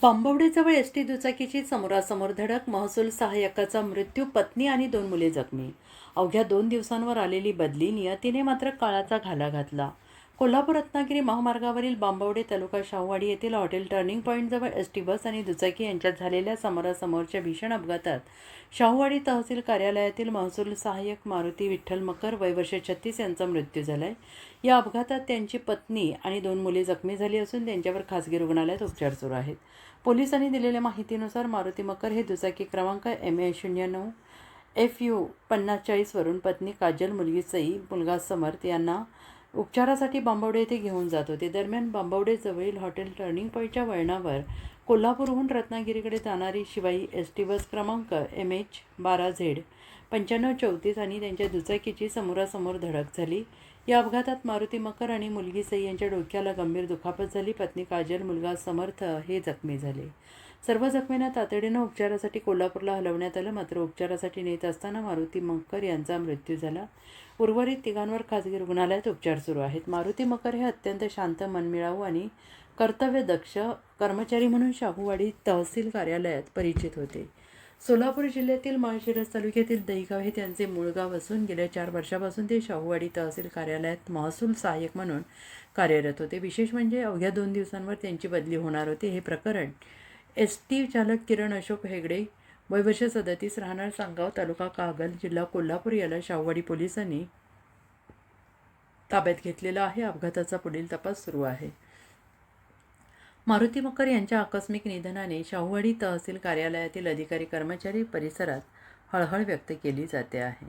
बांबवडेजवळ ST दुचाकीची समोरासमोर धडक, महसूल सहाय्यकाचा मृत्यू, पत्नी आणि 2 मुले जखमी. अवघ्या 2 दिवसांवर आलेली बदली नियतीने मात्र काळाचा घाला घातला. कोल्हापूर रत्नागिरी महामार्गावरील बांबवडे तालुका शाहूवाडी येथील हॉटेल टर्निंग पॉईंटजवळ एसटी बस आणि दुचाकी यांच्यात झालेल्या समोरासमोरच्या भीषण अपघातात शाहूवाडी तहसील कार्यालयातील महसूल सहाय्यक मारुती विठ्ठल मकर वय वर्ष 36 यांचा मृत्यू झालाय. या अपघातात त्यांची पत्नी आणि 2 मुले जखमी झाली असून त्यांच्यावर खासगी रुग्णालयात उपचार सुरू आहेत. पोलिसांनी दिलेल्या माहितीनुसार मारुती मकर हे दुचाकी क्रमांक MA09 FU 5040 वरून पत्नी काजल, मुलगी सई, मुलगा समर्थ यांना उपचारासाठी बांबवडे येथे घेऊन जात होते. दरम्यान बांबवडे जवळील हॉटेल टर्निंग पॉईंटच्या वळणावर कोल्हापूरहून रत्नागिरीकडे जाणारी शिवाई एसटी बस क्रमांक MH12Z 9534 आणि त्यांच्या दुचाकीची समोरासमोर धडक झाली. या अपघातात मारुती मकर आणि मुलगी सई यांच्या डोक्याला गंभीर दुखापत झाली. पत्नी काजल, मुलगा समर्थ हे जखमी झाले. सर्व जखमींना तातडीनं उपचारासाठी कोल्हापूरला हलवण्यात आलं. मात्र उपचारासाठी नेत असताना मारुती मकर यांचा मृत्यू झाला. उर्वरित तिघांवर खासगी रुग्णालयात उपचार सुरू आहेत. मारुती मकर हे अत्यंत शांत, मनमिळावू आणि कर्तव्यदक्ष कर्मचारी म्हणून शाहूवाडी तहसील कार्यालयात परिचित होते. सोलापूर जिल्ह्यातील माळशिरस तालुक्यातील दहिगाव हे त्यांचे मूळ गाव असून गेल्या 4 वर्षापासून ते शाहूवाडी तहसील कार्यालयात महसूल सहाय्यक म्हणून कार्यरत होते. विशेष म्हणजे अवघ्या 2 दिवसांवर त्यांची बदली होणार होती. हे प्रकरण एसटी चालक किरण अशोक हेगडे वय वर्ष 37 राहणार सांगाव तालुका कागल जिल्हा कोल्हापूर याला शाहूवाडी पोलिसांनी ताब्यात घेतलेला आहे. अपघाताचा पुढील तपास सुरू आहे. मारुती मकर यांच्या आकस्मिक निधनाने शाहूवाडी तहसील कार्यालयातील अधिकारी कर्मचारी परिसरात हळहळ व्यक्त केली जाते आहे.